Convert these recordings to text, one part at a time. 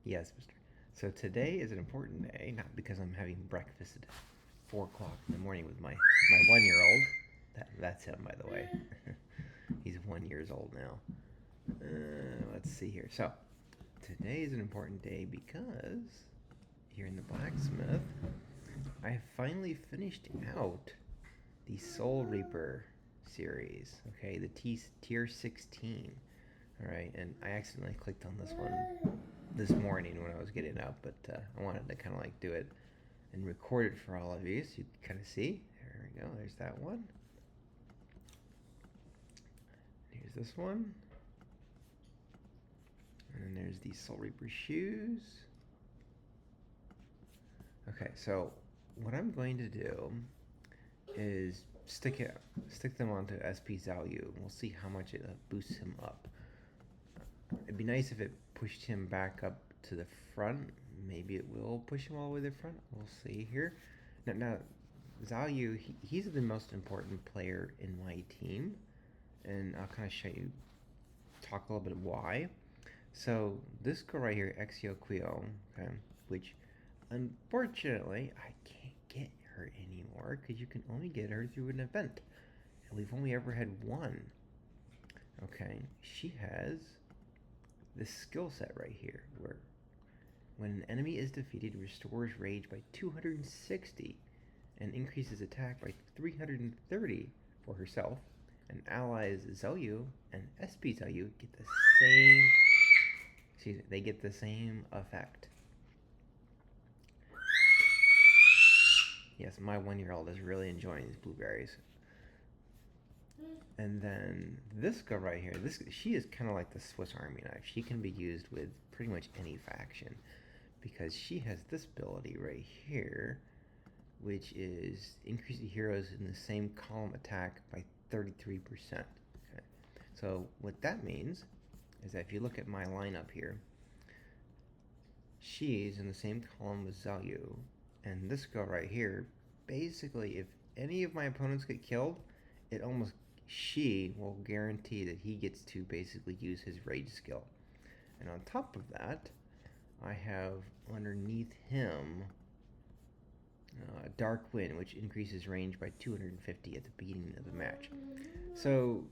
Yes, Mister. So today is an important day, not because I'm having breakfast at 4 o'clock in the morning with my 1 year old. That's him, by the way. He's 1 years old now. Let's see here. So today is an important day because here in the blacksmith, I have finally finished out the Soul Reaper series. Okay, the tier 16. All right, and I accidentally clicked on this one this morning when I was getting up, but I wanted to kind of like do it and record it for all of you so you can kind of see. There we go. There's that one. Here's this one. And then there's the Soul Reaper shoes. Okay, so what I'm going to do is stick them onto SP value. We'll see how much it boosts him up. It'd be nice if it pushed him back up to the front. Maybe it will push him all the way to the front. We'll see here. Now Zhao, he's the most important player in my team, and I'll kind of talk a little bit why. So this girl right here, Exio Quio, okay, which unfortunately I can't get her anymore because you can only get her through an event, and we've only ever had one. Okay, she has this skill set right here where when an enemy is defeated, restores rage by 260 and increases attack by 330 for herself. And allies Zelyu and SP Zelyu get the same. Excuse me, they get the same effect. Yes, my 1 year old is really enjoying these blueberries. And then this girl right here, she is kind of like the Swiss Army knife. She can be used with pretty much any faction because she has this ability right here, which is increase the heroes in the same column attack by 33%. Okay. So what that means is that if you look at my lineup here, she's in the same column as Zhao, and this girl right here, basically if any of my opponents get killed, she will guarantee that he gets to basically use his rage skill. And on top of that, I have underneath him Dark Wind, which increases range by 250 at the beginning of the match. So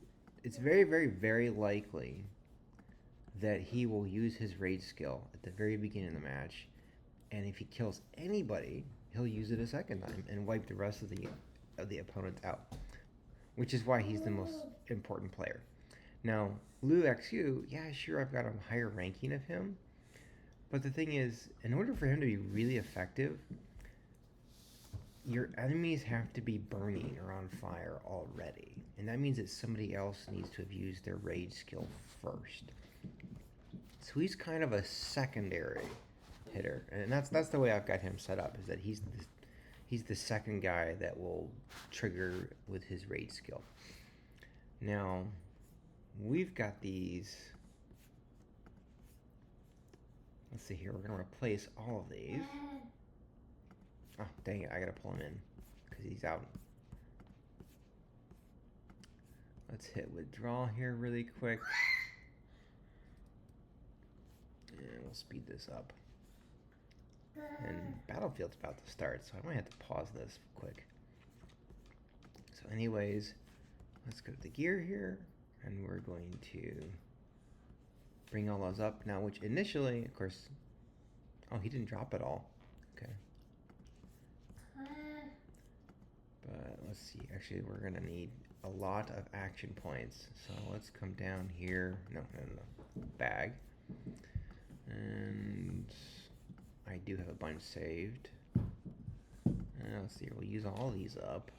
it's very, very, very likely that he will use his rage skill at the very beginning of the match, and if he kills anybody, he'll use it a second time and wipe the rest of the opponents out, which is why he's the most important player. Now, Liu XU, yeah, sure, I've got a higher ranking of him, but the thing is, in order for him to be really effective, your enemies have to be burning or on fire already, and that means that somebody else needs to have used their rage skill first. So he's kind of a secondary hitter, and that's the way I've got him set up. Is that he's the second guy that will trigger with his rage skill. Now we've got these. Let's see here. We're gonna replace all of these. Oh dang it! I gotta pull him in because he's out. Let's hit withdrawal here really quick. And we'll speed this up. And Battlefield's about to start, so I might have to pause this quick. So anyways, let's go to the gear here, and we're going to bring all those up now, which initially, of course, oh, he didn't drop it all. Okay. But let's see, actually we're gonna need a lot of action points. So let's come down here, no, bag. And I do have a bunch saved. Let's see, we'll use all these up.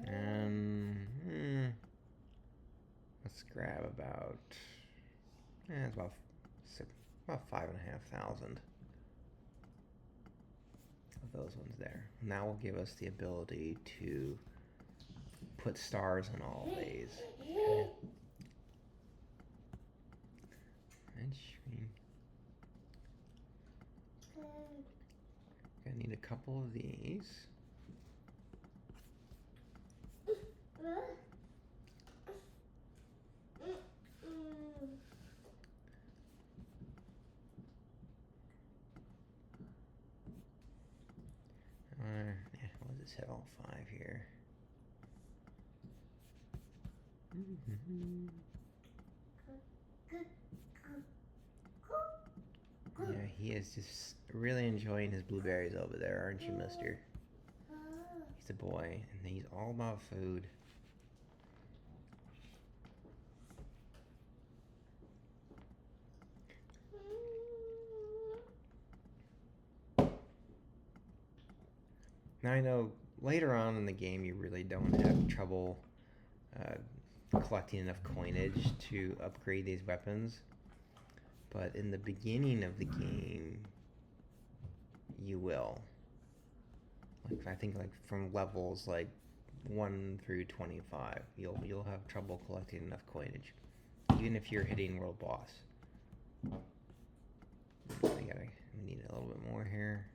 And let's grab about, it's about 5,500 of those ones there. And that will give us the ability to put stars on all of these. Okay. And screen. Gonna need a couple of these. hit all 5 here. Yeah, he is just really enjoying his blueberries over there, aren't you, mister? He's a boy, and he's all about food. Now I know later on in the game you really don't have trouble collecting enough coinage to upgrade these weapons, but in the beginning of the game you will. Like I think like from levels like 1 through 25, you'll have trouble collecting enough coinage, even if you're hitting world boss. We need a little bit more here.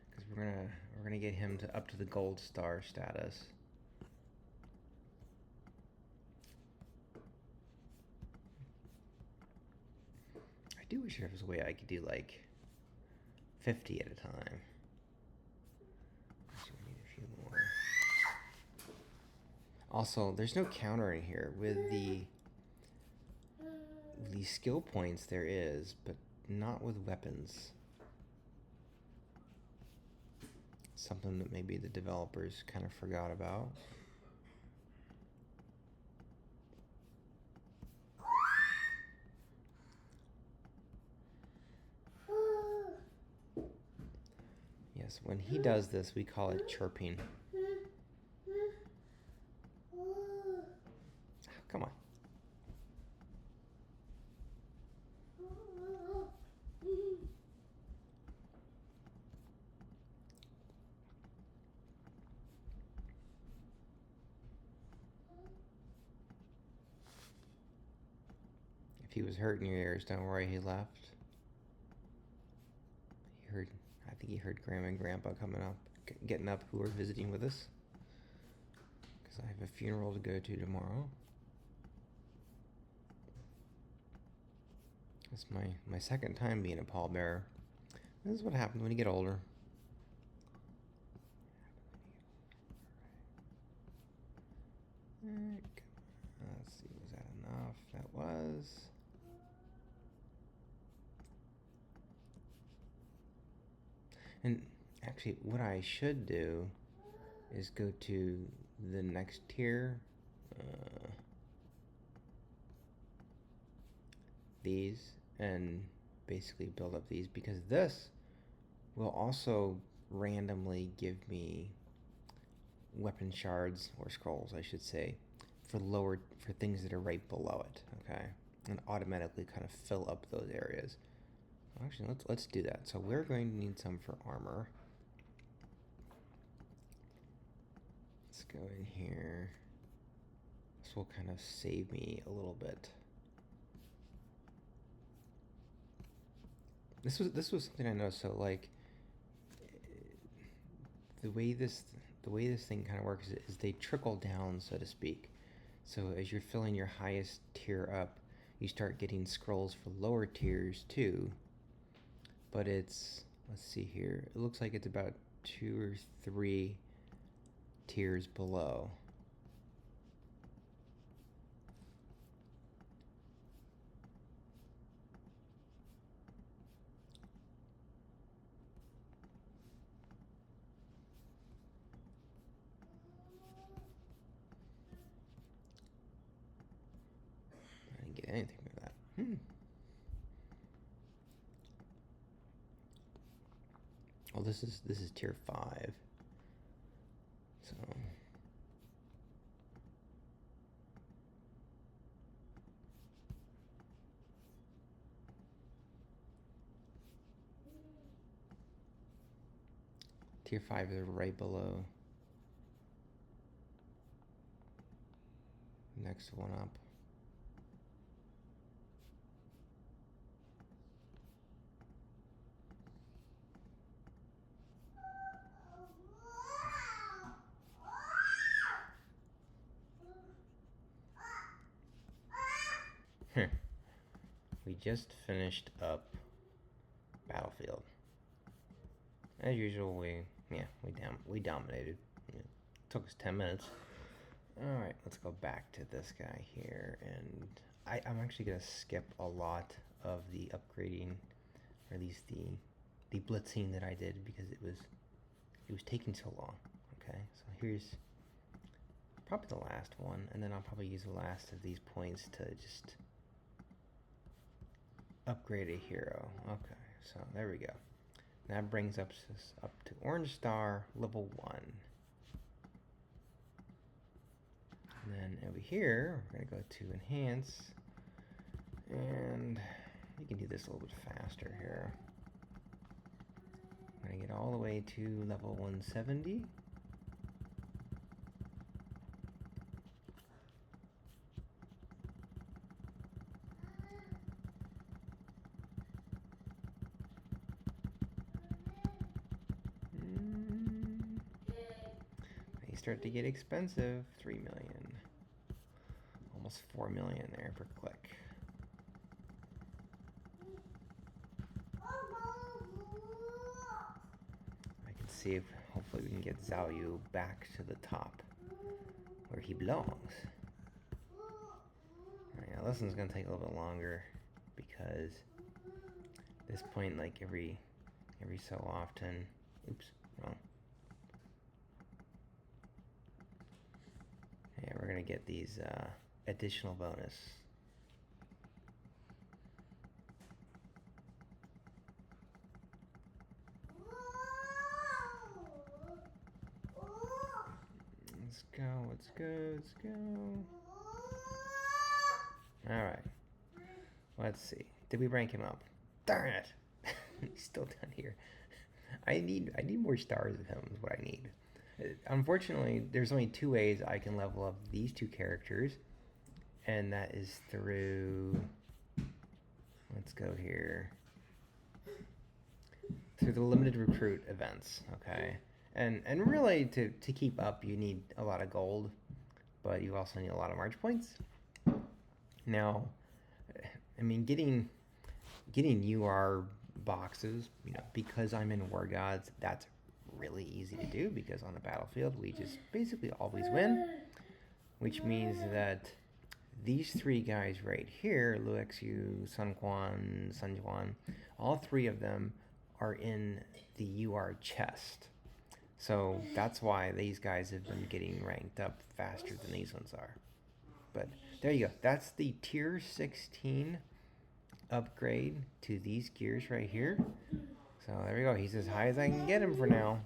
Because we're gonna get him to up to the gold star status. I do wish there was a way I could do like 50 at a time. Actually, we need a few more. Also, there's no counter in here. With the skill points there is, but not with weapons. Something that maybe the developers kind of forgot about. Yes, when he does this, we call it chirping. Come on. If he was hurting your ears, don't worry, he left. I think he heard Grandma and Grandpa getting up, who are visiting with us. Because I have a funeral to go to tomorrow. It's my second time being a pallbearer. This is what happens when you get older. Let's see, was that enough? That was. And actually, what I should do is go to the next tier. These, and basically build up these, because this will also randomly give me weapon shards, or scrolls I should say, for things that are right below it, okay? And automatically kind of fill up those areas. Actually, let's do that. So we're going to need some for armor. Let's go in here. This will kind of save me a little bit. This was something I noticed. So like the way this thing kind of works is they trickle down, so to speak. So as you're filling your highest tier up, you start getting scrolls for lower tiers too. But let's see here. It looks like it's about 2 or 3 tiers below. I didn't get anything from that. Oh, this is tier 5. So tier 5 is right below. Next one up. just finished up Battlefield. As usual, we dominated. It took us 10 minutes. All right, let's go back to this guy here, and I'm actually gonna skip a lot of the upgrading, or at least the blitzing that I did, because it was taking so long. Okay, so here's probably the last one, and then I'll probably use the last of these points to just upgrade a hero. Okay, so there we go. That brings us up to Orange Star level 1. And then over here, we're going to go to Enhance. And you can do this a little bit faster here. I'm going to get all the way to level 170. They start to get expensive. 3 million. Almost 4 million there per click. I can see if hopefully we can get Zhao Yu back to the top where he belongs. Alright, now this one's gonna take a little bit longer because at this point, like every so often, oops, wrong. Yeah, we're gonna get these additional bonus. Let's go, let's go, let's go. Alright. Let's see. Did we rank him up? Darn it! He's still down here. I need more stars of him is what I need. Unfortunately, there's only 2 ways I can level up these 2 characters, and that is through, let's go here, through the limited recruit events, okay? And really, to keep up, you need a lot of gold, but you also need a lot of March points. Now, I mean, getting UR boxes, because I'm in War Gods, that's really easy to do, because on the battlefield we just basically always win, which means that these 3 guys right here, Luoxiu, Sun Quan, Sun Juan, all 3 of them are in the UR chest. So that's why these guys have been getting ranked up faster than these ones are. But there you go. That's the tier 16 upgrade to these gears right here. So there we go. He's as high as I can get him for now.